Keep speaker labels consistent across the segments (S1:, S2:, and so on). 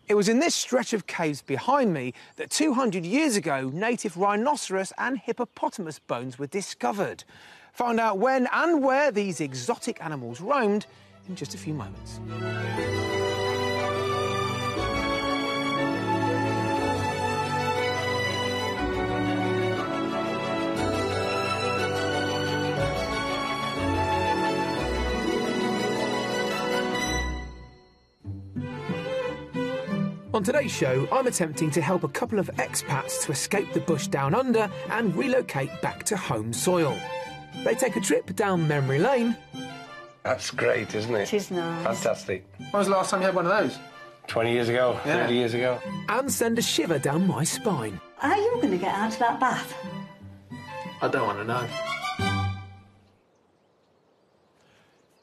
S1: It was in this stretch of caves behind me that 200 years ago native rhinoceros and hippopotamus bones were discovered. Find out when and where these exotic animals roamed in just a few moments. On today's show, I'm attempting to help a couple of expats to escape the bush down under and relocate back to home soil. They take a trip down memory lane.
S2: That's great, isn't it?
S3: It is nice.
S2: Fantastic.
S1: When was the last time you had one of those?
S2: 20 years ago, 30 years ago.
S1: And send a shiver down my spine.
S3: How are you going to get out of that bath?
S1: I don't want to know.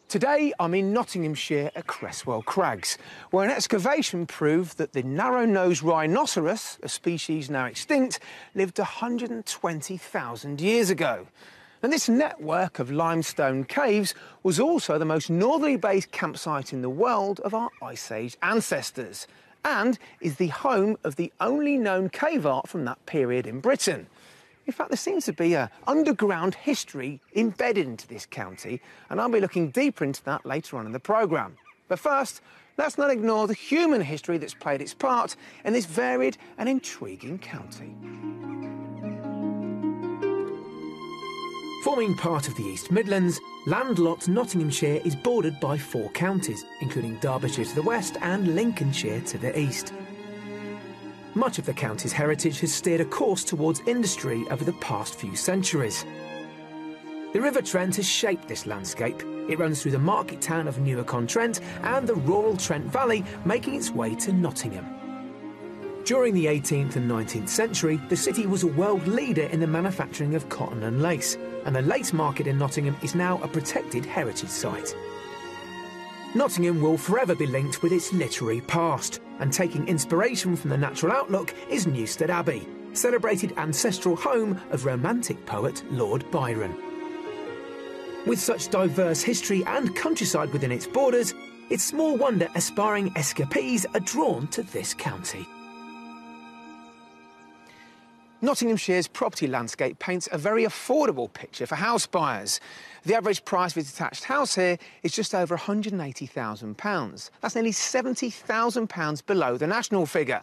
S1: Today, I'm in Nottinghamshire at Cresswell Crags, where an excavation proved that the narrow-nosed rhinoceros, a species now extinct, lived 120,000 years ago. And this network of limestone caves was also the most northerly-based campsite in the world of our Ice Age ancestors, and is the home of the only known cave art from that period in Britain. In fact, there seems to be an underground history embedded into this county, and I'll be looking deeper into that later on in the programme. But first, let's not ignore the human history that's played its part in this varied and intriguing county. Forming part of the East Midlands, landlocked Nottinghamshire is bordered by 4 counties, including Derbyshire to the west and Lincolnshire to the east. Much of the county's heritage has steered a course towards industry over the past few centuries. The River Trent has shaped this landscape. It runs through the market town of Newark-on-Trent and the rural Trent Valley, making its way to Nottingham. During the 18th and 19th century, the city was a world leader in the manufacturing of cotton and lace, and the lace market in Nottingham is now a protected heritage site. Nottingham will forever be linked with its literary past, and taking inspiration from the natural outlook is Newstead Abbey, celebrated ancestral home of romantic poet Lord Byron. With such diverse history and countryside within its borders, it's small wonder aspiring escapees are drawn to this county. Nottinghamshire's property landscape paints a very affordable picture for house buyers. The average price of a detached house here is just over £180,000. That's nearly £70,000 below the national figure.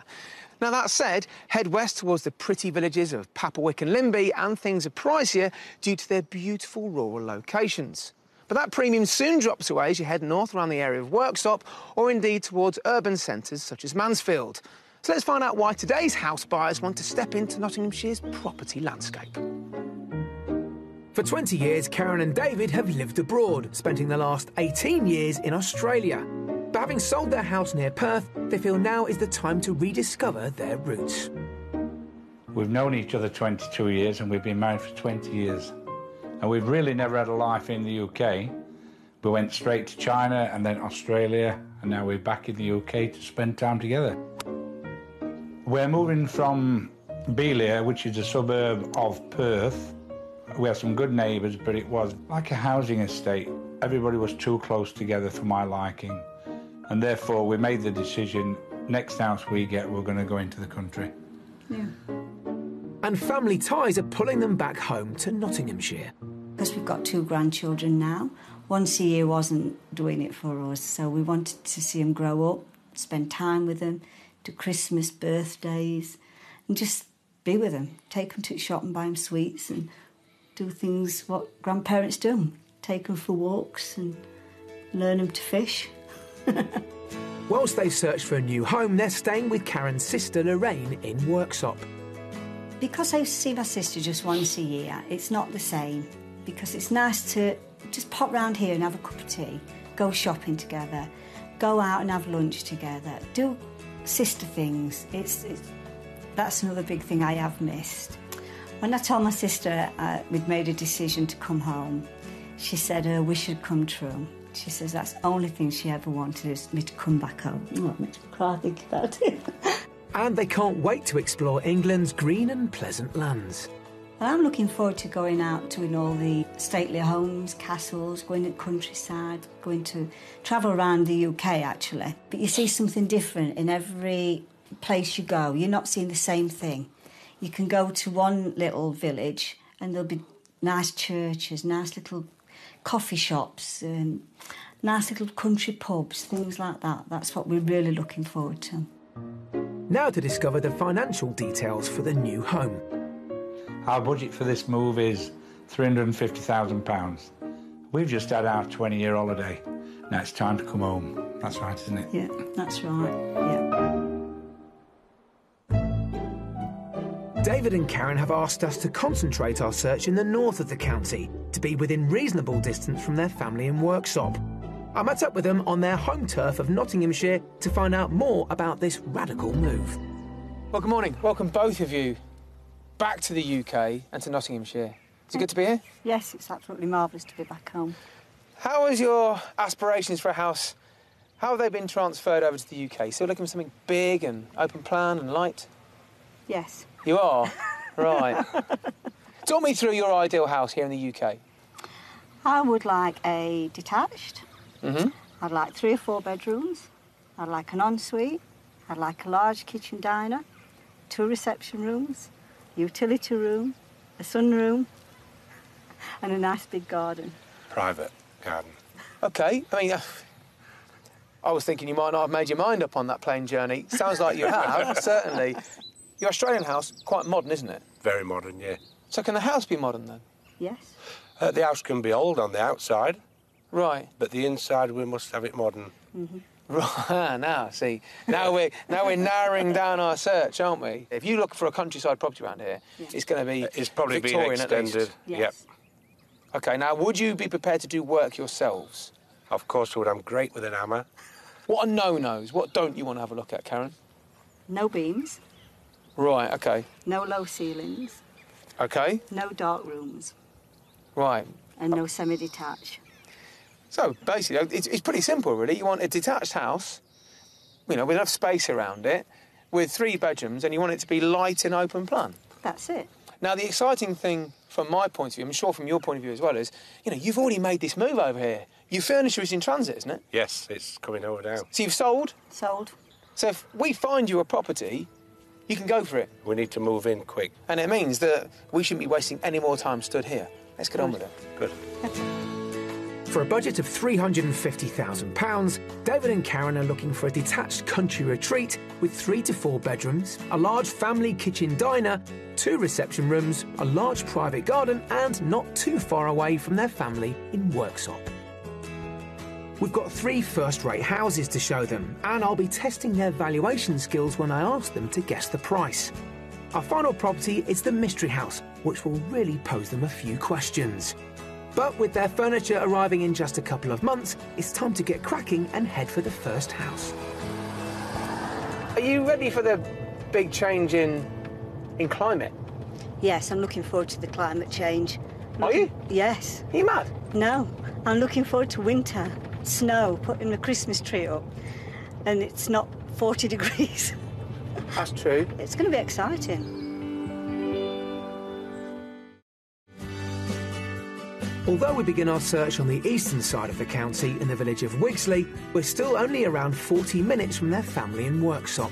S1: Now, that said, head west towards the pretty villages of Papplewick and Limby, and things are pricier due to their beautiful rural locations. But that premium soon drops away as you head north around the area of Worksop, or indeed towards urban centres such as Mansfield. So let's find out why today's house buyers want to step into Nottinghamshire's property landscape. For 20 years, Karen and David have lived abroad, spending the last 18 years in Australia. But having sold their house near Perth, they feel now is the time to rediscover their roots.
S4: We've known each other 22 years and we've been married for 20 years. And we've really never had a life in the UK. We went straight to China and then Australia, and now we're back in the UK to spend time together. We're moving from Beeliar, which is a suburb of Perth. We have some good neighbours, but it was like a housing estate. Everybody was too close together for my liking, and therefore we made the decision, next house we get, we're going to go into the country.
S3: Yeah.
S1: And family ties are pulling them back home to Nottinghamshire.
S3: Because we've got 2 grandchildren now. Once a year wasn't doing it for us, so we wanted to see them grow up, spend time with them, do Christmas, birthdays, and just be with them. Take them to the shop and buy them sweets and do things what grandparents do. Take them for walks and learn them to fish.
S1: Whilst they search for a new home, they're staying with Karen's sister Lorraine in Worksop.
S3: Because I see my sister just once a year, it's not the same. Because it's nice to just pop round here and have a cup of tea, go shopping together, go out and have lunch together, do sister things. That's another big thing I have missed. When I told my sister we'd made a decision to come home, she said her wish had come true. She says that's the only thing she ever wanted is me to come back home. Oh, it makes me cry thinking about it.
S1: And they can't wait to explore England's green and pleasant lands.
S3: Well, I'm looking forward to going out to all the stately homes, castles, going to the countryside, going to travel around the UK, actually. But you see something different in every place you go. You're not seeing the same thing. You can go to one little village and there'll be nice churches, nice little coffee shops, nice little country pubs, things like that. That's what we're really looking forward to.
S1: Now to discover the financial details for the new home.
S4: Our budget for this move is £350,000. We've just had our 20-year holiday. Now it's time to come home. That's right, isn't it?
S3: Yeah, that's right, yeah.
S1: David and Karen have asked us to concentrate our search in the north of the county, to be within reasonable distance from their family and workshop. I met up with them on their home turf of Nottinghamshire to find out more about this radical move.
S5: Well, good morning. Welcome both of you back to the UK and to Nottinghamshire. Is it good to be here?
S3: Yes, it's absolutely marvellous to be back home.
S5: How is your aspirations for a house, how have they been transferred over to the UK? Still looking for something big and open plan and light?
S3: Yes.
S5: You are? Right. Talk me through your ideal house here in the UK.
S3: I would like a detached.
S5: Mm-hmm.
S3: I'd like 3 or 4 bedrooms. I'd like an ensuite. I'd like a large kitchen diner, 2 reception rooms, utility room, a sunroom, and a nice big garden.
S2: Private garden.
S5: OK, I mean, I was thinking you might not have made your mind up on that plane journey. Sounds like you have, certainly. Your Australian house, quite modern, isn't it?
S2: Very modern, yeah. So
S5: can the house be modern, then?
S3: Yes.
S2: The house can be old on the outside.
S5: Right.
S2: But the inside, we must have it modern.
S3: Mm-hmm.
S5: Right, now, see, now we're narrowing down our search, aren't we? If you look for a countryside property around here, yeah, it's going to be
S2: it's probably
S5: Victorian
S2: been extended.
S5: At least.
S3: Yes.
S2: Yep.
S5: OK, now, would you be prepared to do work yourselves?
S2: Of course I would. I'm great with an hammer.
S5: What are no-nos? What don't you want to have a look at, Karen?
S3: No beams.
S5: Right, OK.
S3: No low ceilings.
S5: OK.
S3: No dark rooms.
S5: Right.
S3: And no semi-detached.
S5: So, basically, it's pretty simple, really. You want a detached house, you know, with enough space around it, with 3 bedrooms, and you want it to be light and open plan.
S3: That's it.
S5: Now, the exciting thing from my point of view, I'm sure from your point of view as well, is, you know, you've already made this move over here. Your furniture is in transit, isn't it?
S2: Yes, it's coming over now.
S5: So you've sold?
S3: Sold.
S5: So if we find you a property, you can go for it.
S2: We need to move in quick.
S5: And it means that we shouldn't be wasting any more time stood here. Let's get on with it.
S2: Good.
S1: For a budget of £350,000, David and Karen are looking for a detached country retreat with 3 to 4 bedrooms, a large family kitchen diner, 2 reception rooms, a large private garden, and not too far away from their family in Worksop. We've got 3 first-rate houses to show them, and I'll be testing their valuation skills when I ask them to guess the price. Our final property is the Mystery House, which will really pose them a few questions. But with their furniture arriving in just a couple of months, it's time to get cracking and head for the first house.
S5: Are you ready for the big change in climate?
S3: Yes, I'm looking forward to the climate change.
S5: Are you?
S3: Yes.
S5: Are you mad?
S3: No, I'm looking forward to winter, snow, putting the Christmas tree up, and it's not 40 degrees.
S5: That's true.
S3: It's going to be exciting.
S1: Although we begin our search on the eastern side of the county in the village of Wigsley, we're still only around 40 minutes from their family in Worksop.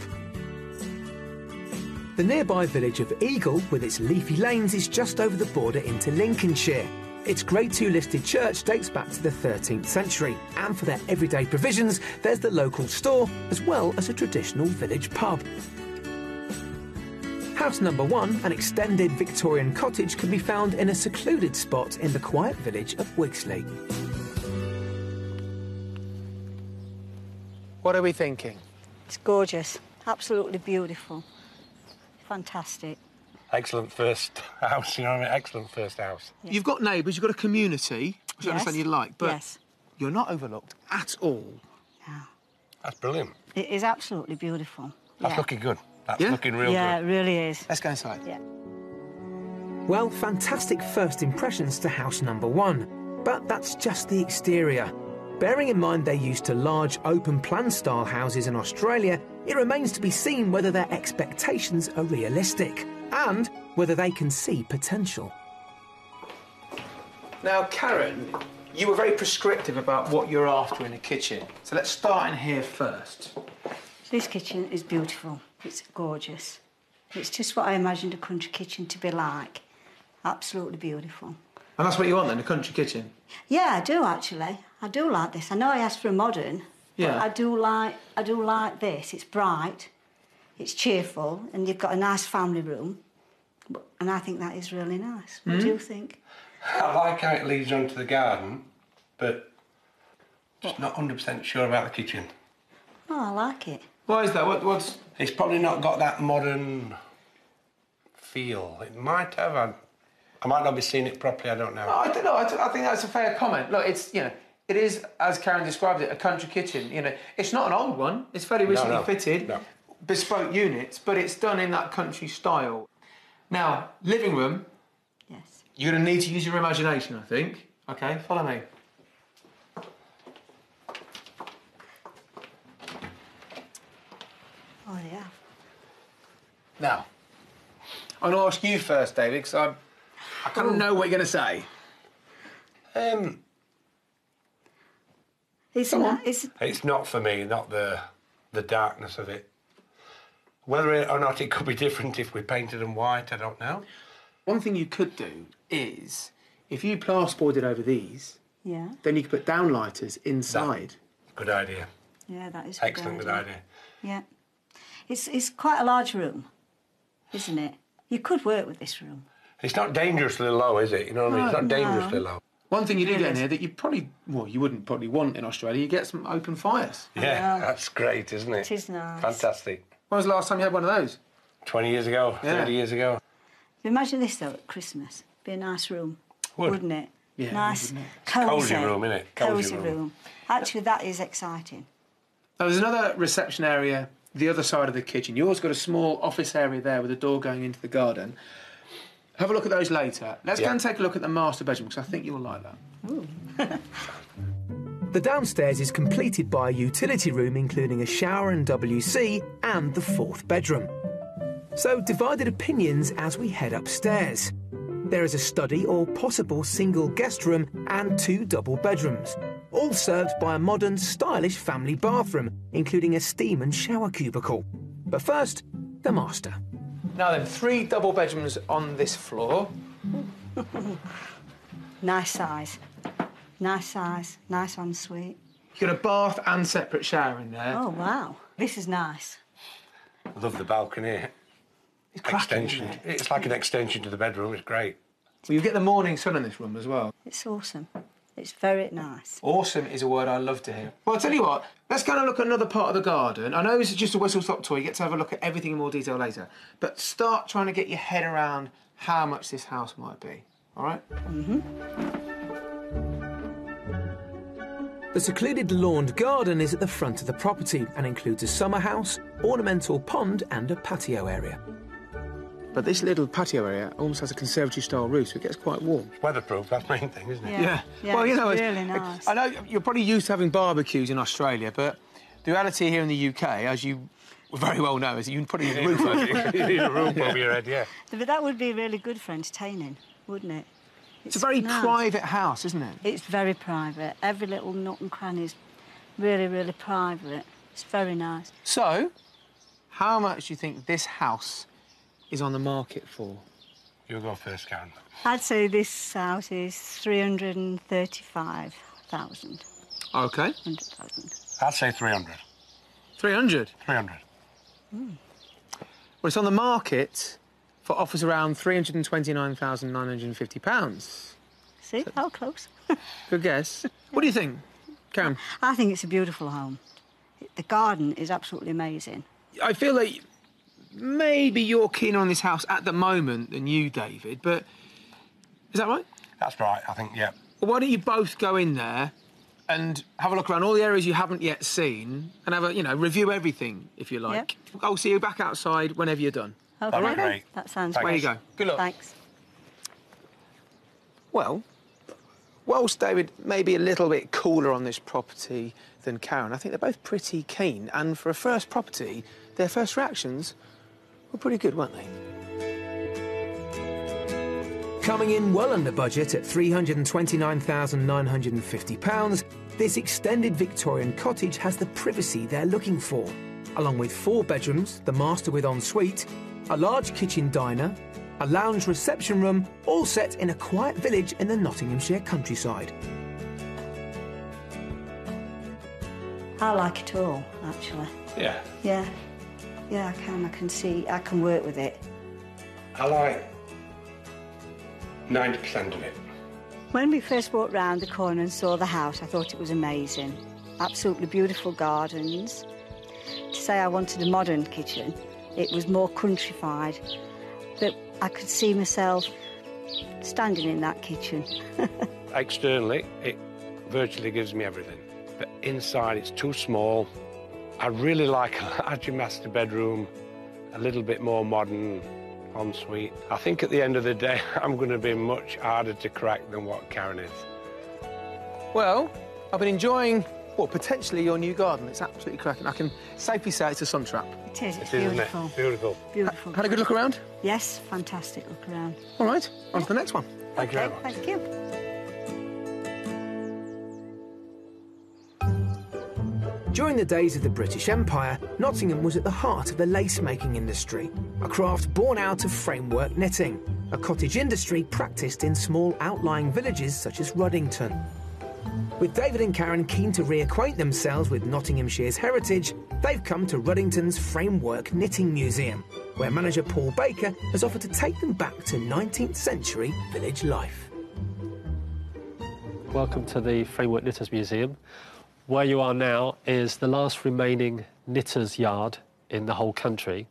S1: The nearby village of Eagle, with its leafy lanes, is just over the border into Lincolnshire. Its Grade 2 listed church dates back to the 13th century, and for their everyday provisions, there's the local store, as well as a traditional village pub. House number 1, an extended Victorian cottage, can be found in a secluded spot in the quiet village of Wigsley.
S5: What are we thinking?
S3: It's gorgeous, absolutely beautiful, fantastic.
S2: Excellent first house, you know what I mean? Excellent first house.
S3: Yeah.
S5: You've got neighbours, you've got a community, which I understand you like, but
S3: yes,
S5: you're not overlooked at all.
S3: No.
S2: That's brilliant.
S3: It is absolutely beautiful.
S2: That's
S3: yeah.
S2: looking good. That's
S5: Yeah?
S2: looking real
S3: Yeah,
S2: good.
S3: it really is.
S5: Let's go inside.
S3: Yeah.
S1: Well, fantastic first impressions to house number 1, but that's just the exterior. Bearing in mind they're used to large open-plan style houses in Australia, it remains to be seen whether their expectations are realistic. And whether they can see potential.
S5: Now, Karen, you were very prescriptive about what you're after in a kitchen. So let's start in here first.
S3: This kitchen is beautiful. It's gorgeous. It's just what I imagined a country kitchen to be like. Absolutely beautiful.
S5: And that's what you want then, a country kitchen?
S3: Yeah, I do actually. I do like this. I know I asked for a modern,
S5: yeah.
S3: but I do like this. It's bright, it's cheerful, and you've got a nice family room. And I think that is really nice. What do you think?
S2: I like how it leads on to the garden, but just not 100% sure about the kitchen.
S3: Oh, I like it.
S5: Why is that? What's...
S2: It's probably not got that modern feel. It might have. I might not be seeing it properly, I don't know.
S5: I don't know. I think that's a fair comment. Look, it's, you know, it is, as Karen described it, a country kitchen. You know, it's not an old one. It's fairly recently fitted, bespoke units, but it's done in that country style. Now, living room.
S3: Yes.
S5: You're going to need to use your imagination, I think. OK, follow me.
S3: Oh, yeah.
S5: Now, I'm going to ask you first, David, because I kind of know what you're going to say.
S2: It's not for me, not the darkness of it. Whether or not it could be different if we painted them white, I don't know.
S5: One thing you could do is, if you plasterboarded over these,
S3: yeah,
S5: then you could put downlighters inside.
S2: Good idea.
S3: Yeah, that is a
S2: excellent. Good idea.
S3: Yeah. It's quite a large room, isn't it? You could work with this room.
S2: It's not dangerously low, is it? You know what I mean? It's not dangerously low.
S5: One thing you do get in here that you probably, well, you wouldn't probably want in Australia, you get some open fires.
S2: Yeah, that's great, isn't it?
S3: It is nice.
S2: Fantastic.
S5: When was the last time you had one of those?
S2: 20 years ago, 30 years ago.
S3: Imagine this, though, at Christmas. Be a nice room, wouldn't it?
S5: Yeah,
S3: nice,
S2: cosy room, innit?
S3: Cosy room. Actually, that is exciting.
S5: Now, there's another reception area the other side of the kitchen. You also got a small office area there with a door going into the garden. Have a look at those later. Let's go and take a look at the master bedroom, because I think you'll like that.
S3: Ooh.
S1: The downstairs is completed by a utility room including a shower and WC and the fourth bedroom. So divided opinions as we head upstairs. There is a study or possible single guest room and 2 double bedrooms, all served by a modern, stylish family bathroom, including a steam and shower cubicle. But first, the master.
S5: Now then, 3 double bedrooms on this floor.
S3: Nice size. Nice size. Nice ensuite.
S5: You've got a bath and separate shower in there.
S3: Oh, wow. This is nice.
S2: I love the balcony.
S5: It's cracking,
S2: Extension.
S5: isn't it?
S2: It's like an extension to the bedroom. It's great.
S5: Well, you get the morning sun in this room as well.
S3: It's awesome. It's very nice.
S5: Awesome is a word I love to hear. Well, I'll tell you what, let's go and look at another part of the garden. I know this is just a whistle-stop tour. You get to have a look at everything in more detail later. But start trying to get your head around how much this house might be. All right?
S3: Mm-hmm.
S1: The secluded lawned garden is at the front of the property and includes a summer house, ornamental pond and a patio area.
S5: But this little patio area almost has a conservatory-style roof, so it gets quite warm.
S2: It's weatherproof, that's the main thing, isn't it?
S3: Yeah.
S5: Well, you know,
S3: it's really nice.
S5: I know you're probably used to having barbecues in Australia, but the reality here in the UK, as you very well know, is that you probably need a roof over you.
S2: You need a roof over your head, yeah.
S3: But that would be really good for entertaining, wouldn't it?
S5: It's a very private house, isn't it?
S3: It's very private. Every little nook and cranny is really, really private. It's very nice.
S5: So, how much do you think this house is on the market for?
S2: You go first, Karen.
S3: I'd say this house is 335,000.
S5: OK.
S3: 100,000.
S2: I'd say 300.
S5: 300?
S2: 300.
S5: Well, it's on the market for offers around £329,950.
S3: See, how close?
S5: Good guess. What do you think, Karen?
S3: I think it's a beautiful home. The garden is absolutely amazing.
S5: I feel like maybe you're keener on this house at the moment than you, David, but is that right?
S2: That's right, I think, yeah.
S5: Well, why don't you both go in there and have a look around all the areas you haven't yet seen and have a, you know, review everything, if you like. Yep. I'll see you back outside whenever you're done.
S3: Okay.
S2: That'd be great.
S3: That sounds
S2: Thanks.
S3: great.
S5: There you go. Good luck.
S3: Thanks.
S5: Well, whilst David may be a little bit cooler on this property than Karen, I think they're both pretty keen, and for a first property, their first reactions were pretty good, weren't they?
S1: Coming in well under budget at £329,950, this extended Victorian cottage has the privacy they're looking for, along with 4 bedrooms, the master with ensuite, a large kitchen diner, a lounge reception room, all set in a quiet village in the Nottinghamshire countryside.
S3: I like it all, actually.
S2: Yeah.
S3: Yeah. Yeah, I can work with it.
S2: I like 90% of it.
S3: When we first walked round the corner and saw the house, I thought it was amazing. Absolutely beautiful gardens. To say I wanted a modern kitchen, it was more countrified, but I could see myself standing in that kitchen.
S2: Externally, it virtually gives me everything, but inside it's too small. I really like a larger master bedroom, a little bit more modern ensuite. I think at the end of the day, I'm going to be much harder to crack than what Karen is.
S5: Well, I've been enjoying, well, potentially your new garden. It's absolutely cracking. I can safely say it's a sun trap.
S3: It is, it's
S2: beautiful.
S3: beautiful.
S2: Beautiful.
S3: Beautiful.
S5: Had a good look around?
S3: Yes, fantastic look around.
S5: All right, on to the next one.
S2: Thank you very much.
S3: Thank you.
S1: During the days of the British Empire, Nottingham was at the heart of the lace-making industry, a craft born out of framework knitting, a cottage industry practised in small outlying villages such as Ruddington. With David and Karen keen to reacquaint themselves with Nottinghamshire's heritage, they've come to Ruddington's Framework Knitting Museum, where manager Paul Baker has offered to take them back to 19th century village life.
S6: Welcome to the Framework Knitters Museum. Where you are now is the last remaining knitters' yard in the whole country.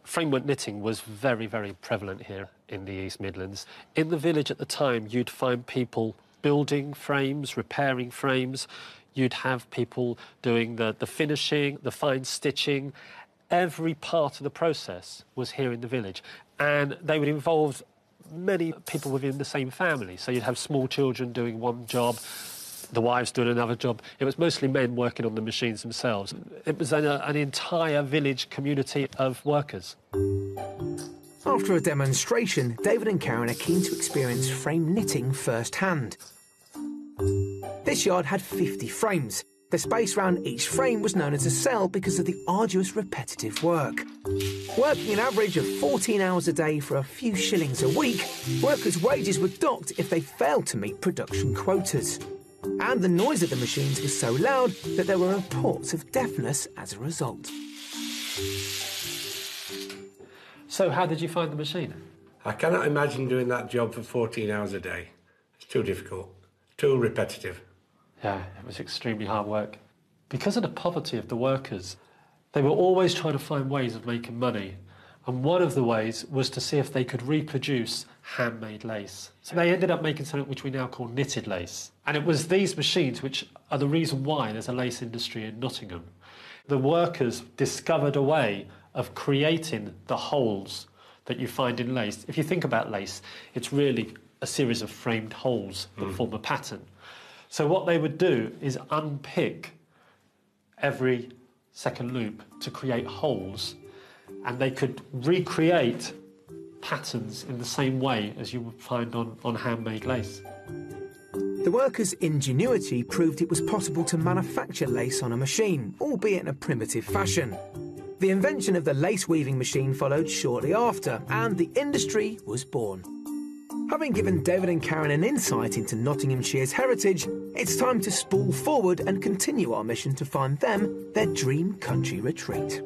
S6: Framework knitting was very, very prevalent here in the East Midlands. In the village at the time, you'd find people building frames, repairing frames. You'd have people doing the finishing, the fine stitching. Every part of the process was here in the village. And they would involve many people within the same family. So you'd have small children doing one job, the wives doing another job. It was mostly men working on the machines themselves. It was an entire village community of workers.
S1: After a demonstration, David and Karen are keen to experience frame knitting firsthand. This yard had 50 frames. The space around each frame was known as a cell because of the arduous repetitive work. Working an average of 14 hours a day for a few shillings a week, workers' wages were docked if they failed to meet production quotas. And the noise of the machines was so loud that there were reports of deafness as a result.
S6: So how did you find the machine?
S2: I cannot imagine doing that job for 14 hours a day. It's too difficult, too repetitive.
S6: Yeah, it was extremely hard work. Because of the poverty of the workers, they were always trying to find ways of making money. And one of the ways was to see if they could reproduce handmade lace. So they ended up making something which we now call knitted lace. And it was these machines which are the reason why there's a lace industry in Nottingham. The workers discovered a way of creating the holes that you find in lace. If you think about lace, it's really a series of framed holes that form a pattern. So what they would do is unpick every second loop to create holes, and they could recreate patterns in the same way as you would find on handmade lace.
S1: The workers' ingenuity proved it was possible to manufacture lace on a machine, albeit in a primitive fashion. The invention of the lace-weaving machine followed shortly after, and the industry was born. Having given David and Karen an insight into Nottinghamshire's heritage, it's time to spool forward and continue our mission to find them their dream country retreat.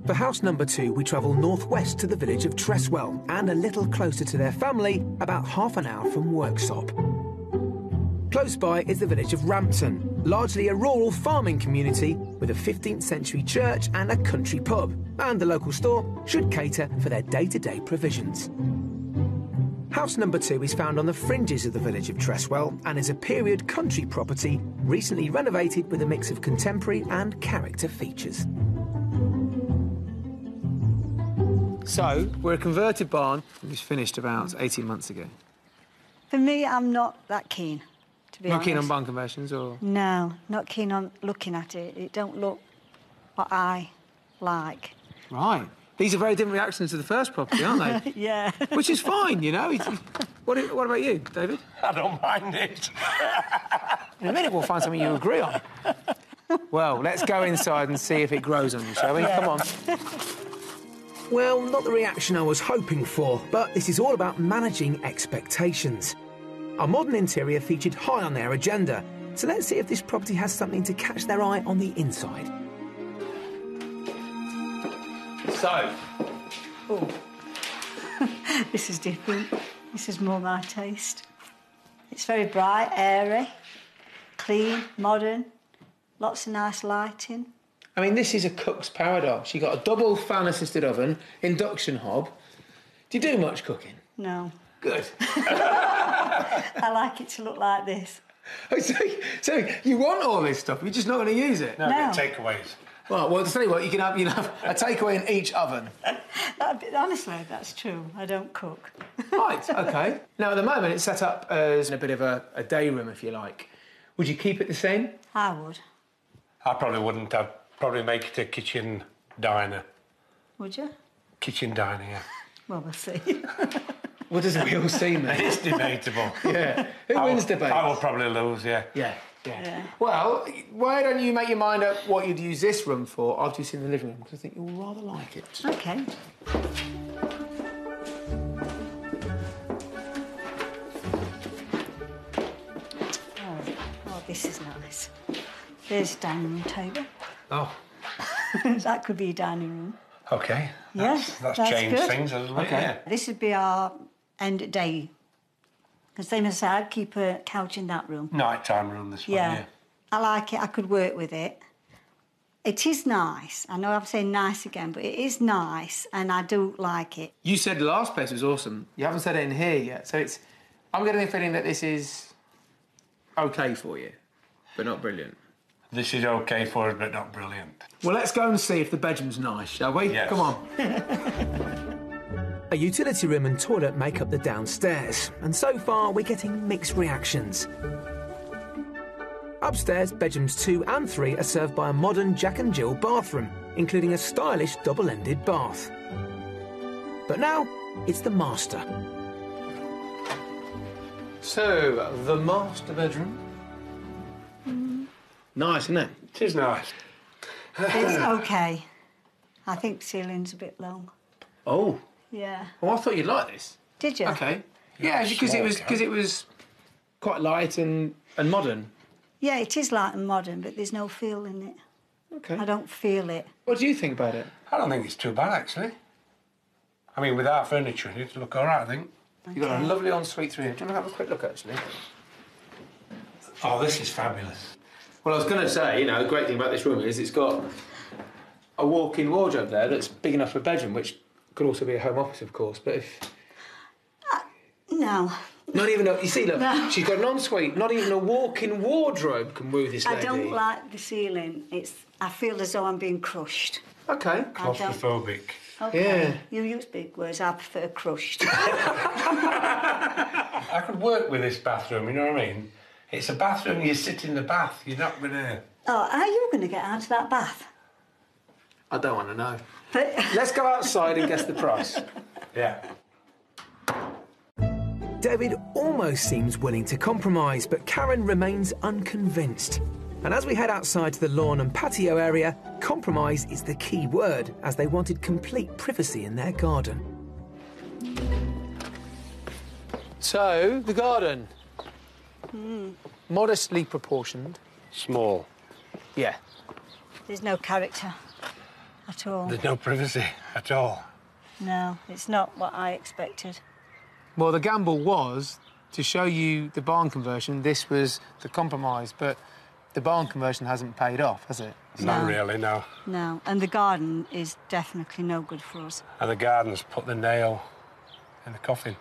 S1: For house number 2, we travel northwest to the village of Treswell and a little closer to their family, about half an hour from Worksop. Close by is the village of Rampton, largely a rural farming community with a 15th century church and a country pub, and the local store should cater for their day-to-day provisions. House number 2 is found on the fringes of the village of Treswell and is a period country property recently renovated with a mix of contemporary and character features.
S5: So, we're a converted barn. It was finished about 18 months ago.
S3: For me, I'm not that keen, to be honest.
S5: Not keen on barn conversions, or...?
S3: No, not keen on looking at it. It don't look what I like.
S5: Right. These are very different reactions to the first property, aren't they?
S3: Yeah.
S5: Which is fine, you know. What about you, David?
S2: I don't mind it.
S5: In a minute we'll find something you agree on. Well, let's go inside and see if it grows on you, shall we?
S3: Yeah.
S5: Come on.
S1: Well, not the reaction I was hoping for, but this is all about managing expectations. Our modern interior featured high on their agenda, so let's see if this property has something to catch their eye on the inside.
S5: So,
S3: Oh. This is different. This is more my taste. It's very bright, airy, clean, modern, lots of nice lighting.
S5: I mean, this is a cook's paradise. You got a double fan-assisted oven, induction hob. Do you do much cooking?
S3: No.
S5: Good.
S3: I like it to look like this.
S5: So you want all this stuff, you're just not going to use it?
S2: No,
S3: No.
S2: takeaways.
S5: Well, to tell you what, you can have a takeaway in each oven.
S3: Honestly, that's true. I don't cook.
S5: Right, OK. Now, at the moment, it's set up as a bit of a day room, if you like. Would you keep it the same?
S3: I would.
S2: I probably wouldn't. I'd probably make it a kitchen diner.
S3: Would you?
S2: Kitchen diner, yeah.
S3: Well, we'll see.
S5: What does we all see, mate?
S2: It's debatable.
S5: Yeah. Who wins debate?
S2: I will probably lose, yeah.
S5: Yeah. Well, why don't you make your mind up what you'd use this room for after you've seen the living room? Because I think you'll rather like it.
S3: OK. Oh, this is nice. There's a dining room table.
S2: Oh,
S3: That could be a dining room.
S2: OK.
S3: Yes,
S2: That's
S3: that's
S2: changed
S3: good.
S2: things, hasn't it?
S5: Okay.
S2: Yeah.
S3: This would be our end of day. Because they must say I'd keep a couch in that room.
S2: Nighttime room, this one, yeah.
S3: I like it. I could work with it. It is nice. I know I'm saying nice again, but it is nice, and I do like it.
S5: You said the last place was awesome. You haven't said it in here yet. So I'm getting the feeling that this is OK for you, but not brilliant.
S2: This is OK for us, but not brilliant.
S5: Well, let's go and see if the bedroom's nice, shall we?
S2: Yes.
S5: Come on.
S1: A utility room and toilet make up the downstairs, and so far we're getting mixed reactions. Upstairs, bedrooms 2 and 3 are served by a modern Jack and Jill bathroom, including a stylish double-ended bath. But now, it's the master.
S5: So, the master bedroom. Nice, isn't it?
S2: It is nice.
S3: It's OK. I think the ceiling's a bit long.
S5: Oh.
S3: Yeah.
S5: Well, I thought you'd like this.
S3: Did you?
S5: OK. Yeah, because it was quite light and modern.
S3: Yeah, it is light and modern, but there's no feel in it.
S5: OK.
S3: I don't feel it.
S5: What do you think about it?
S2: I don't think it's too bad, actually. I mean, with our furniture in it, it'll look all right, I think.
S5: You've got a lovely ensuite through here. Do you want to have a quick look, actually?
S2: Oh, this is fabulous.
S5: Well, I was going to say, the great thing about this room is it's got a walk-in wardrobe there that's big enough for a bedroom, which could also be a home office, of course, but if...
S3: No.
S5: Not even a... You see, look,
S3: No.
S5: she's got an ensuite. Not even a walk-in wardrobe can woo this lady.
S3: I don't like the ceiling. I feel as though I'm being crushed.
S5: OK.
S2: Claustrophobic.
S3: Okay.
S5: Yeah.
S3: You use big words. I prefer crushed.
S2: I could work with this bathroom, you know what I mean? It's a bathroom, you sit in the bath, you're not going to...
S3: Oh, are you going to get out of that bath?
S5: I don't want to know.
S3: But
S5: Let's go outside and guess the price.
S2: Yeah.
S1: David almost seems willing to compromise, but Karen remains unconvinced. And as we head outside to the lawn and patio area, compromise is the key word, as they wanted complete privacy in their garden.
S5: So, the garden. Modestly proportioned.
S2: Small.
S5: Yeah.
S3: there's no character at all.
S2: There's no privacy at all.
S3: No, it's not what I expected.
S5: Well, the gamble was to show you the barn conversion. This was the compromise, but the barn conversion hasn't paid off, has it?
S2: Not
S3: No.
S2: really, no.
S3: No, and the garden is definitely no good for us.
S2: And the garden's put the nail in the coffin.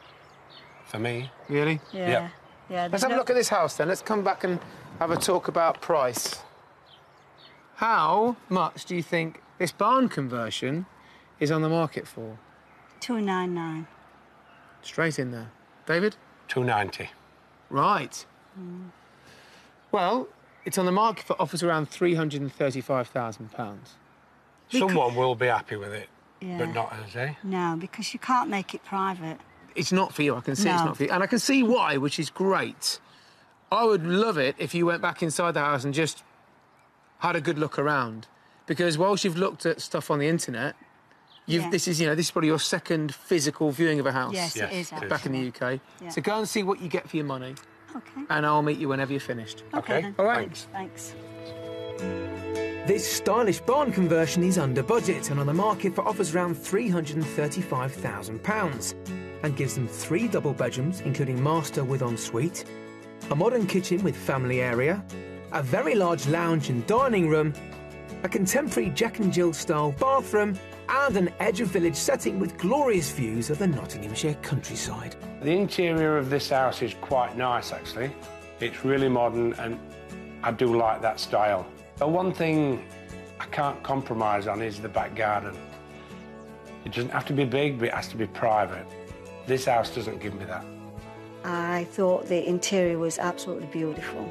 S2: For me.
S5: Really?
S3: Yeah.
S2: Yep.
S3: Yeah.
S5: Let's have a look at this house then. Let's come back and have a talk about price. How much do you think this barn conversion is on the market for?
S3: 299.
S5: Straight in there. David?
S2: 290.
S5: Right. Well, it's on the market for offers around £335,000.
S2: Someone will be happy with it.
S3: Yeah.
S2: But not as, eh?
S3: No, because you can't make it private.
S5: It's not for you. I can see it's
S3: No.
S5: not for you. And I can see why, which is great. I would love it if you went back inside the house and just had a good look around. Because whilst you've looked at stuff on the internet, this is probably your second physical viewing of a house.
S3: Yes, it is, actually.
S5: Back in the UK.
S3: Yeah.
S5: So go and see what you get for your money.
S3: OK.
S5: And I'll meet you whenever you're finished.
S3: OK, then.
S5: All right.
S3: Thanks.
S1: This stylish barn conversion is under budget and on the market for offers around £335,000 and gives them 3 double bedrooms, including master with ensuite, a modern kitchen with family area, a very large lounge and dining room, a contemporary Jack and Jill style bathroom, and an edge of village setting with glorious views of the Nottinghamshire countryside.
S2: The interior of this house is quite nice, actually. It's really modern, and I do like that style. But one thing I can't compromise on is the back garden. It doesn't have to be big, but it has to be private. This house doesn't give me that.
S3: I thought the interior was absolutely beautiful.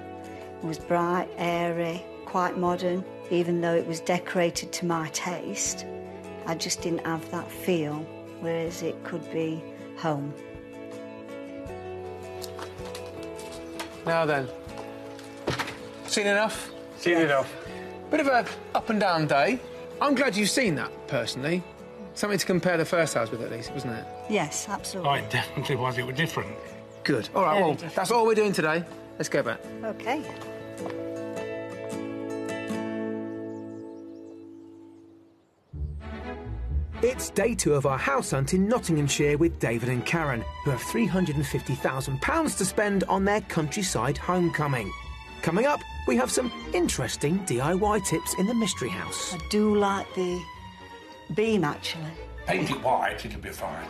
S3: It was bright, airy, quite modern, even though it was decorated to my taste. I just didn't have that feel, whereas it could be home.
S5: Now then. Seen enough?
S2: Seen enough.
S5: Bit of a up and down day. I'm glad you've seen that, personally. Something to compare the first house with, at least, wasn't it?
S3: Yes, absolutely.
S2: Oh, it definitely was. It was different.
S5: Good. All right,
S3: Very
S5: well,
S3: different.
S5: that's all we're doing today. Let's go back.
S3: OK.
S1: It's day 2 of our house hunt in Nottinghamshire with David and Karen, who have £350,000 to spend on their countryside homecoming. Coming up, we have some interesting DIY tips in the mystery house.
S3: I do like the beam, actually.
S2: Paint it white, it'll be fine.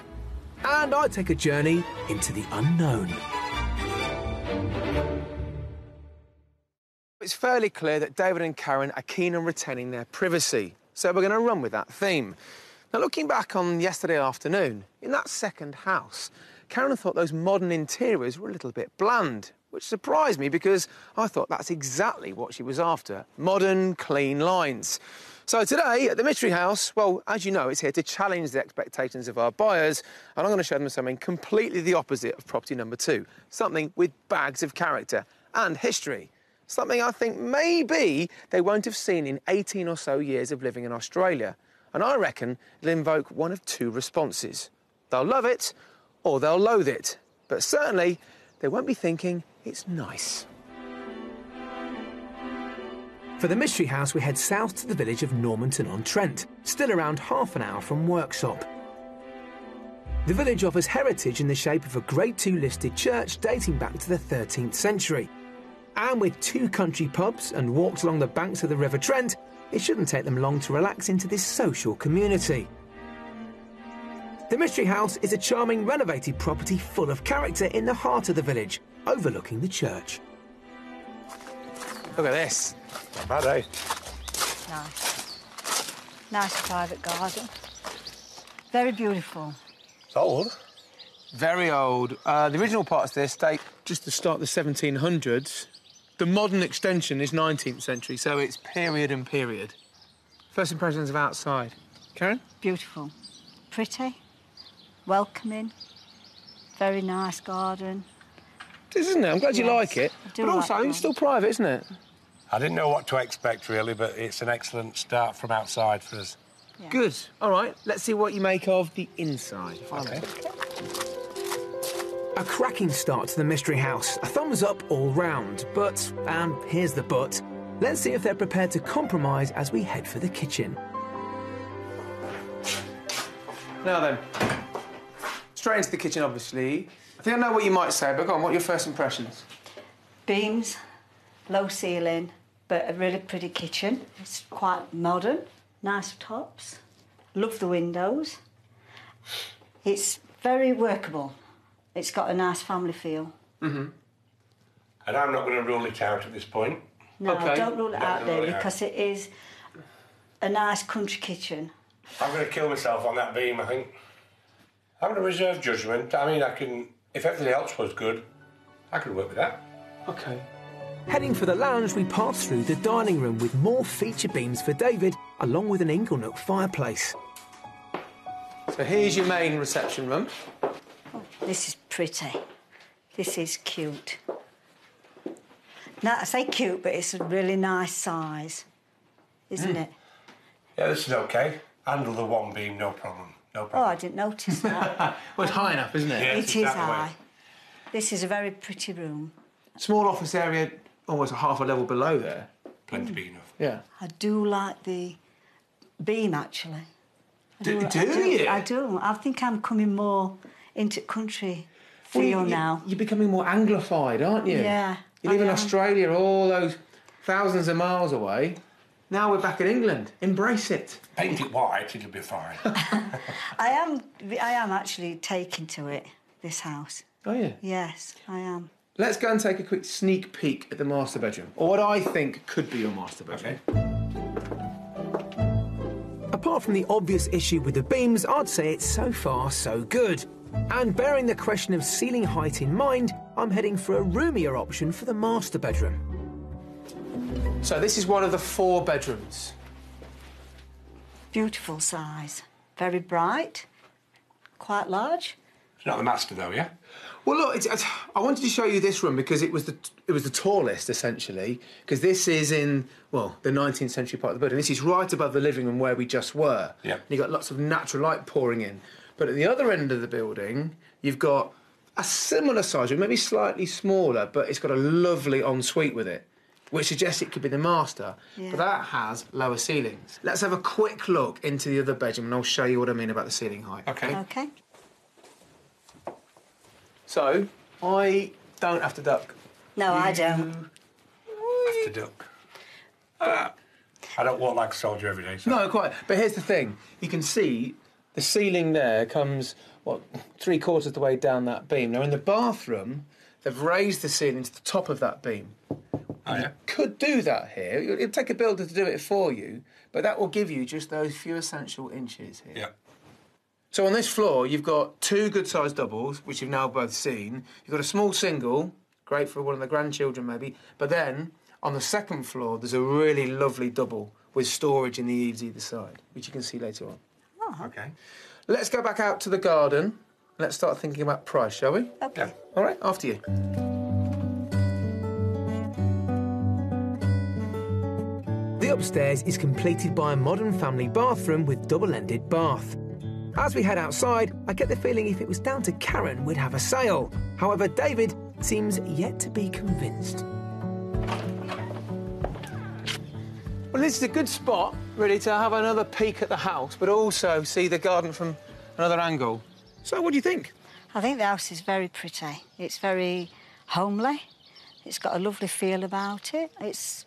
S1: And I take a journey into the unknown.
S5: It's fairly clear that David and Karen are keen on retaining their privacy, so we're going to run with that theme. Now, looking back on yesterday afternoon, in that second house, Karen thought those modern interiors were a little bit bland, which surprised me because I thought that's exactly what she was after, modern, clean lines. So today, at the Mystery House, well, as you know, it's here to challenge the expectations of our buyers, and I'm going to show them something completely the opposite of property number 2, something with bags of character and history, something I think maybe they won't have seen in 18 or so years of living in Australia. And I reckon it'll invoke one of 2 responses. They'll love it or they'll loathe it, but certainly they won't be thinking it's nice.
S1: For the mystery house, we head south to the village of Normanton-on-Trent, still around half an hour from Workshop. The village offers heritage in the shape of a Grade 2 listed church dating back to the 13th century. And with 2 country pubs and walks along the banks of the River Trent, it shouldn't take them long to relax into this social community. The Mystery House is a charming renovated property full of character in the heart of the village, overlooking the church.
S5: Look at this.
S2: Not bad, eh?
S3: Nice. Nice private garden. Very beautiful.
S2: It's old.
S5: Very old. The original parts of this date just to start the 1700s. The modern extension is 19th century, so it's period and period. First impressions of outside. Karen?
S3: Beautiful. Pretty. Welcoming. Very nice garden.
S5: It is, isn't it? I'm glad you
S3: Yes,
S5: like it.
S3: I do
S5: But
S3: like
S5: also,
S3: that.
S5: it's still private, isn't it?
S2: I didn't know what to expect, really, but it's an excellent start from outside for us.
S3: Yeah.
S5: Good. All right, let's see what you make of the inside.
S2: OK.
S1: A cracking start to the mystery house, a thumbs up all round, but, and here's the but, let's see if they're prepared to compromise as we head for the kitchen.
S5: Now then, straight into the kitchen, obviously. I think I know what you might say, but go on, what are your first impressions?
S3: Beams, low ceiling, but a really pretty kitchen. It's quite modern, nice tops. Love the windows. It's very workable. It's got a nice family feel.
S2: And I'm not going to rule it out at this point.
S3: No,
S5: Okay.
S3: don't rule it out
S2: Don't
S3: there
S2: rule it out.
S3: because it is a nice country kitchen.
S2: I'm going to kill myself on that beam, I think. I'm going to reserve judgment. I mean, I can... If everything else was good, I could work with that.
S5: OK.
S1: Heading for the lounge, we pass through the dining room with more feature beams for David, along with an inglenook fireplace.
S5: So here's your main reception room.
S3: Oh, this is pretty. This is cute. Now, I say cute, but it's a really nice size, isn't it?
S2: Yeah, this is okay. Handle the one beam, no problem. No
S3: Oh,
S2: problem.
S3: I didn't notice that.
S5: Well, it's high enough, isn't it?
S2: Yeah,
S3: It is high. This is a very pretty room.
S5: Small office area, almost a half a level below there.
S2: Plenty big enough.
S5: Yeah.
S3: I do like the beam, actually.
S5: Do you?
S3: I do. I think I'm coming more into country feel now.
S5: You're becoming more anglified, aren't you?
S3: Yeah.
S5: You live in Australia, all those thousands of miles away. Now we're back in England. Embrace it.
S2: Paint it white, it'll be fine.
S3: I am actually taken to it, this house.
S5: Oh, yeah?
S3: Yes, I am.
S5: Let's go and take a quick sneak peek at the master bedroom, or what I think could be your master bedroom.
S2: Okay.
S1: Apart from the obvious issue with the beams, I'd say it's so far so good. And bearing the question of ceiling height in mind, I'm heading for a roomier option for the master bedroom.
S5: So this is one of the 4 bedrooms.
S3: Beautiful size. Very bright. Quite large.
S2: It's not the master though, yeah?
S5: Well, look, I wanted to show you this room because it was the tallest, essentially, because this is in, well, the 19th century part of the building. This is right above the living room where we just were.
S2: Yeah.
S5: And you've got lots of natural light pouring in. But at the other end of the building, you've got a similar size room, maybe slightly smaller, but it's got a lovely ensuite with it, which suggests it could be the master.
S3: Yeah.
S5: But that has lower ceilings. Let's have a quick look into the other bedroom and I'll show you what I mean about the ceiling height.
S2: Okay.
S3: Okay.
S5: So, I don't have to duck.
S3: No, I don't.
S2: Have to duck. I don't walk like a soldier every day, so...
S5: No, quite. But here's the thing. You can see the ceiling there comes, what, 3/4 of the way down that beam. Now, in the bathroom, they've raised the ceiling to the top of that beam.
S2: Oh, yeah?
S5: You could do that here. It'll take a builder to do it for you, but that will give you just those few essential inches here.
S2: Yeah.
S5: So on this floor, you've got 2 good-sized doubles, which you've now both seen. You've got a small single, great for one of the grandchildren maybe, but then on the second floor, there's a really lovely double with storage in the eaves either side, which you can see later on.
S3: Oh.
S2: Okay.
S5: Let's go back out to the garden. Let's start thinking about price, shall we?
S3: Okay.
S2: Yeah.
S5: All right, after you.
S1: The upstairs is completed by a modern family bathroom with double-ended bath. As we head outside, I get the feeling if it was down to Karen, we'd have a sale. However, David seems yet to be convinced.
S5: Well, this is a good spot, really, to have another peek at the house, but also see the garden from another angle. So, what do you think?
S3: I think the house is very pretty. It's very homely. It's got a lovely feel about it. It's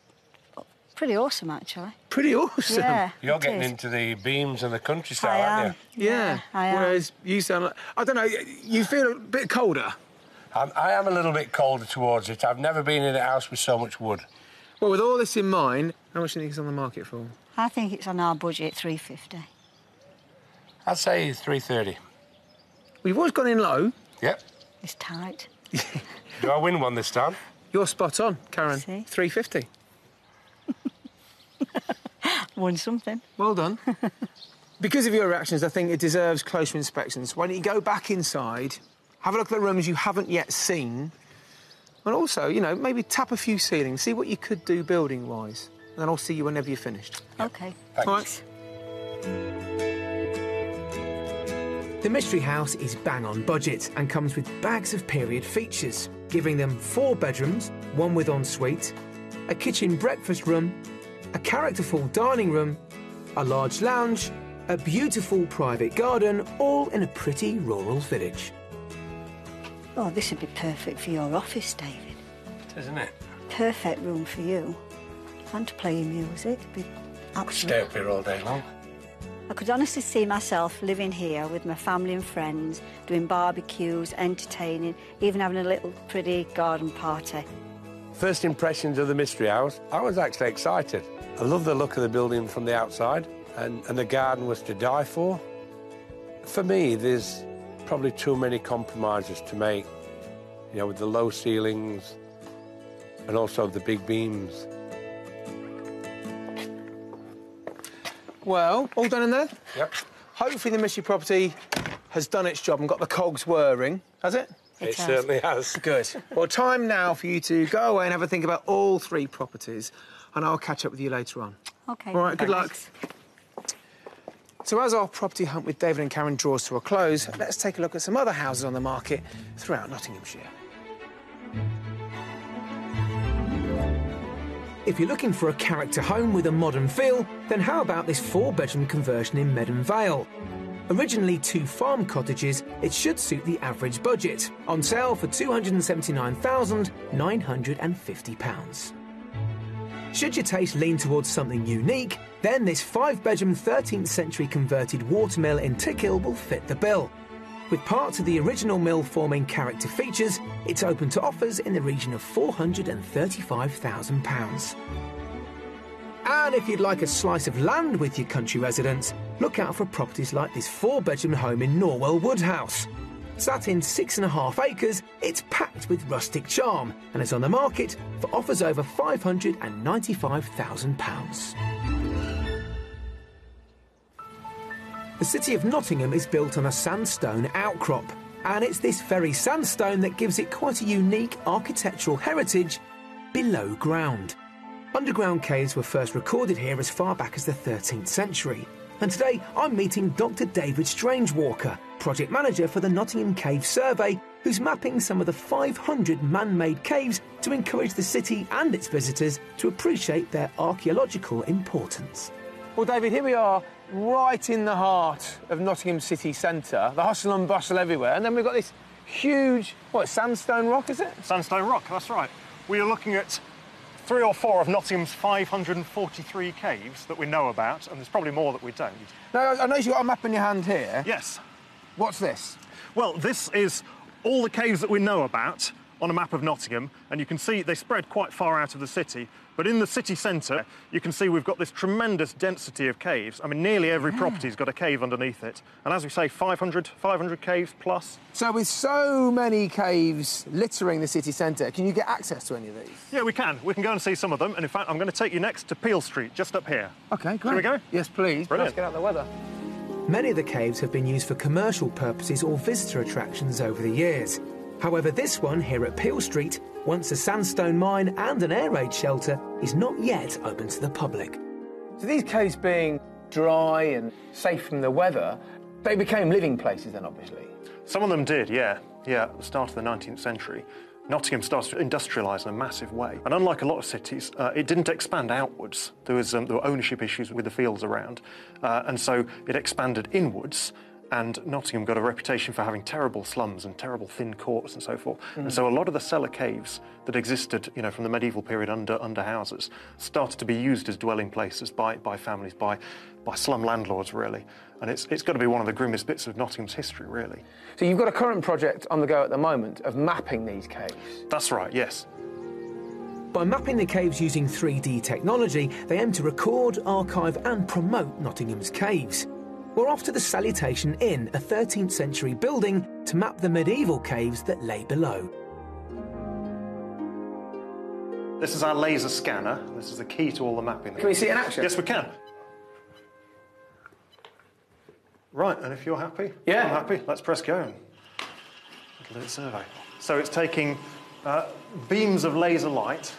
S3: pretty awesome, actually.
S5: Pretty awesome.
S3: Yeah,
S2: You're
S3: it
S2: getting
S3: is.
S2: into the beams and the countryside,
S3: I
S2: aren't
S3: am.
S2: you?
S5: Yeah.
S3: I am.
S5: Whereas you sound like... I don't know, you feel a bit colder.
S2: I am a little bit colder towards it. I've never been in a house with so much wood.
S5: Well, with all this in mind, how much do you think it's on the market for?
S3: I think it's on our budget, $350.
S2: I'd say 330.
S5: We've always gone in low.
S2: Yep.
S3: It's tight.
S2: Do I win one this time?
S5: You're spot on, Karen.
S3: See?
S5: 350.
S3: Won something.
S5: Well done. Because of your reactions, I think it deserves closer inspections. Why don't you go back inside, have a look at the rooms you haven't yet seen, and also, you know, maybe tap a few ceilings, see what you could do building-wise, and then I'll see you whenever you're finished.
S3: OK.
S2: Thanks.
S5: All right.
S1: The Mystery House is bang on budget and comes with bags of period features, giving them 4 bedrooms, 1 with ensuite, a kitchen breakfast room, a characterful dining room, a large lounge, a beautiful private garden, all in a pretty rural village.
S3: Oh, this would be perfect for your office, David.
S2: It is, isn't it?
S3: Perfect room for you. And to play your music. It'd be absolute.
S2: Stay up here all day long.
S3: I could honestly see myself living here with my family and friends, doing barbecues, entertaining, even having a little pretty garden party.
S2: First impressions of the Mystery House, I was actually excited. I love the look of the building from the outside, and the garden was to die for. For me, there's probably too many compromises to make, you know, with the low ceilings and also the big beams.
S5: Well, all done in there?
S2: Yep.
S5: hopefully the mystery property has done its job and got the cogs whirring, has it?
S2: It certainly has.
S5: Good. Well, time now for you to go away and have a think about all 3 properties, and I'll catch up with you later on.
S3: OK.
S5: All right, good luck. So as our property hunt with David and Karen draws to a close, let's take a look at some other houses on the market throughout Nottinghamshire.
S1: If you're looking for a character home with a modern feel, then how about this 4-bedroom conversion in Meaden Vale? Originally 2 farm cottages, it should suit the average budget. On sale for £279,950. Should your taste lean towards something unique, then this 5-bedroom 13th century converted watermill in Tickhill will fit the bill. With parts of the original mill forming character features, it's open to offers in the region of £435,000. And if you'd like a slice of land with your country residence, look out for properties like this 4-bedroom home in Norwell Woodhouse. Sat in 6.5 acres, it's packed with rustic charm and is on the market for offers over £595,000. The city of Nottingham is built on a sandstone outcrop, and it's this very sandstone that gives it quite a unique architectural heritage below ground. Underground caves were first recorded here as far back as the 13th century. And today I'm meeting Dr. David Strangewalker, project manager for the Nottingham Cave Survey, who's mapping some of the 500 man-made caves to encourage the city and its visitors to appreciate their archaeological importance.
S5: Well, David, here we are, right in the heart of Nottingham city centre, the hustle and bustle everywhere, and then we've got this huge, sandstone rock, is it?
S7: Sandstone rock, that's right. We are looking at 3 or 4 of Nottingham's 543 caves that we know about, and there's probably more that we don't.
S5: Now, I notice you've got a map in your hand here.
S7: Yes.
S5: What's this?
S7: Well, this is all the caves that we know about on a map of Nottingham, and you can see they spread quite far out of the city. But in the city centre, you can see we've got this tremendous density of caves. I mean, nearly every property's got a cave underneath it. And as we say, 500 caves plus.
S5: So with so many caves littering the city centre, can you get access to any of these?
S7: Yeah, we can. We can go and see some of them. And in fact, I'm going to take you next to Peel Street, just up here.
S5: OK, great.
S7: Shall we go?
S5: Yes, please.
S7: Brilliant.
S5: Let's get out the weather.
S1: Many of the caves have been used for commercial purposes or visitor attractions over the years. However, this one here at Peel Street, once a sandstone mine and an air raid shelter, is not yet open to the public.
S5: So these caves being dry and safe from the weather, they became living places then, obviously?
S7: Some of them did, yeah. Yeah, at the start of the 19th century. Nottingham started to industrialise in a massive way. And unlike a lot of cities, it didn't expand outwards. There were ownership issues with the fields around. And so it expanded inwards. And Nottingham got a reputation for having terrible slums and terrible thin courts and so forth. And so a lot of the cellar caves that existed, from the medieval period under houses started to be used as dwelling places by families, by slum landlords, really. And it's got to be one of the grimmest bits of Nottingham's history, really.
S5: So you've got a current project on the go at the moment of mapping these caves?
S7: That's right, yes.
S1: By mapping the caves using 3D technology, they aim to record, archive and promote Nottingham's caves. We're off to the Salutation Inn, a 13th century building, to map the medieval caves that lay below.
S7: This is our laser scanner. This is the key to all the mapping.
S5: Can we see it in action?
S7: Yes, we can. Right, and if you're happy,
S5: yeah.
S7: I'm happy, let's press go. Little bit of survey. So it's taking beams of laser light,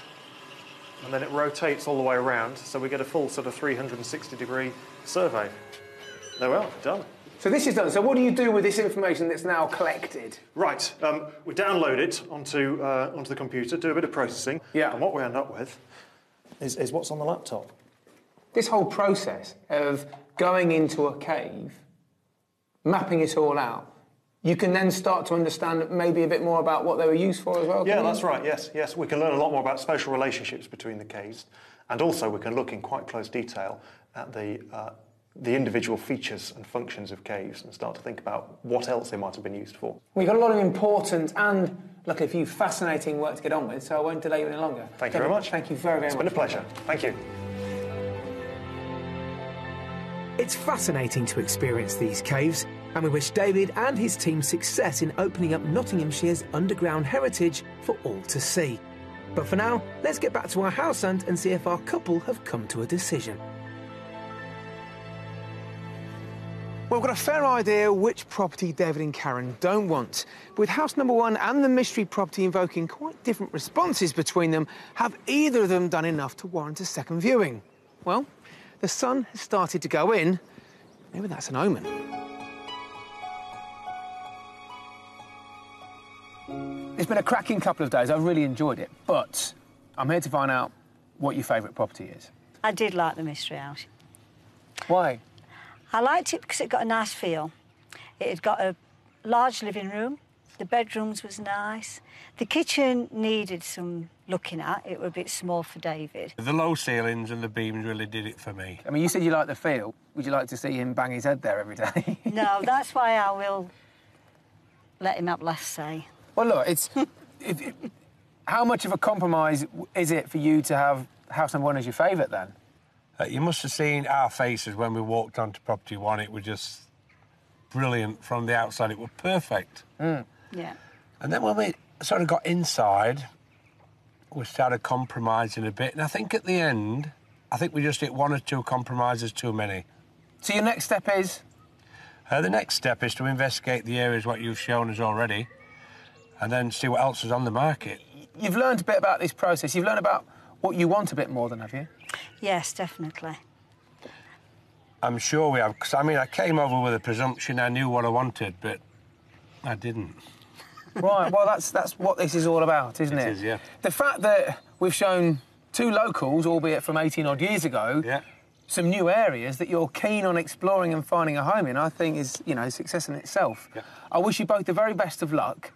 S7: and then it rotates all the way around, so we get a full sort of 360-degree survey. There we are, done.
S5: So this is done. So what do you do with this information that's now collected?
S7: Right, we download it onto the computer, do a bit of processing, and what we end up with is what's on the laptop.
S5: This whole process of going into a cave, mapping it all out, you can then start to understand maybe a bit more about what they were used for as well?
S7: Yeah, that's right, yes. We can learn a lot more about spatial relationships between the caves, and also we can look in quite close detail at the individual features and functions of caves and start to think about what else they might have been used for.
S5: We've got a lot of important and, luckily for you, fascinating work to get on with, so I won't delay you any longer.
S7: Thank you very much.
S5: Thank you very much.
S7: It's been a pleasure. Thank you.
S1: It's fascinating to experience these caves, and we wish David and his team success in opening up Nottinghamshire's underground heritage for all to see. But for now, let's get back to our house hunt and see if our couple have come to a decision.
S5: Well, we've got a fair idea which property David and Karen don't want. But with house number 1 and the mystery property invoking quite different responses between them, have either of them done enough to warrant a second viewing? Well, the sun has started to go in. Maybe that's an omen. It's been a cracking couple of days. I've really enjoyed it. But I'm here to find out what your favourite property is.
S3: I did like the mystery house.
S5: Why?
S3: I liked it because it got a nice feel. It had got a large living room. The bedrooms was nice. The kitchen needed some looking at. It was a bit small for David.
S2: The low ceilings and the beams really did it for me.
S5: I mean, you said you liked the feel. Would you like to see him bang his head there every day?
S3: No, that's why I will let him have last say.
S5: Well, look, it's... how much of a compromise is it for you to have house number 1 as your favourite, then?
S2: You must have seen our faces when we walked onto property 1. It was just brilliant from the outside. It was perfect.
S5: Mm.
S3: Yeah.
S2: And then when we sort of got inside, we started compromising a bit. And I think at the end, I think we just hit 1 or 2 compromises too many.
S5: So your next step is?
S2: The next step is to investigate the areas what you've shown us already and then see what else is on the market.
S5: You've learned a bit about this process. You've learned about what you want a bit more than, have you?
S3: Yes, definitely.
S2: I'm sure we have, because, I mean, I came over with a presumption I knew what I wanted, but I didn't.
S5: Right, well, that's what this is all about, isn't it?
S2: It is, yeah.
S5: The fact that we've shown 2 locals, albeit from 18-odd years ago,
S2: yeah,
S5: some new areas that you're keen on exploring and finding a home in, I think is, you know, success in itself.
S2: Yeah.
S5: I wish you both the very best of luck.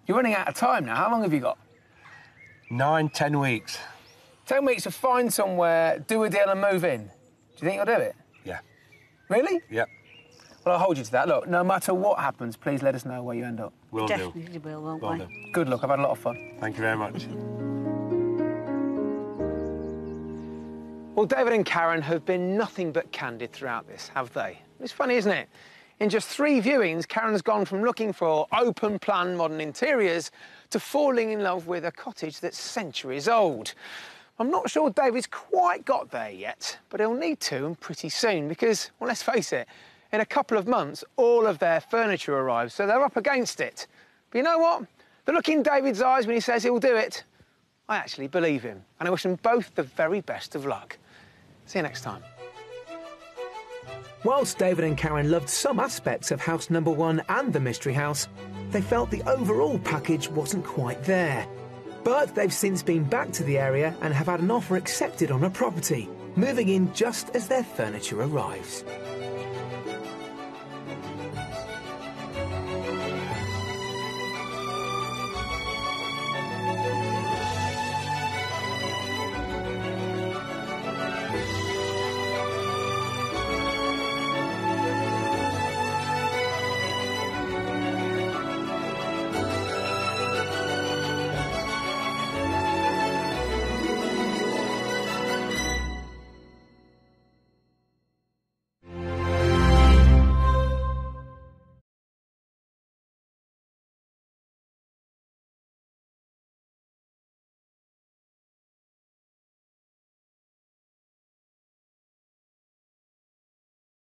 S5: You're running out of time now. How long have you got?
S2: 9, 10 weeks.
S5: 10 weeks to find somewhere, do a deal and move in. Do you think you'll do it?
S2: Yeah.
S5: Really?
S2: Yep.
S5: Well, I'll hold you to that. Look, no matter what happens, please let us know where you end up.
S2: Will do.
S3: Definitely will, won't
S2: Will
S3: we?
S2: do.
S5: Good luck. I've had a lot of fun.
S2: Thank you very much.
S5: Well, David and Karen have been nothing but candid throughout this, have they? It's funny, isn't it? In just 3 viewings, Karen's gone from looking for open-plan modern interiors to falling in love with a cottage that's centuries old. I'm not sure David's quite got there yet, but he'll need to, and pretty soon, because, well, let's face it, in a couple of months, all of their furniture arrives, so they're up against it. But you know what? The look in David's eyes when he says he'll do it, I actually believe him, and I wish them both the very best of luck. See you next time.
S1: Whilst David and Karen loved some aspects of house number 1 and the mystery house, they felt the overall package wasn't quite there. But they've since been back to the area and have had an offer accepted on a property, moving in just as their furniture arrives.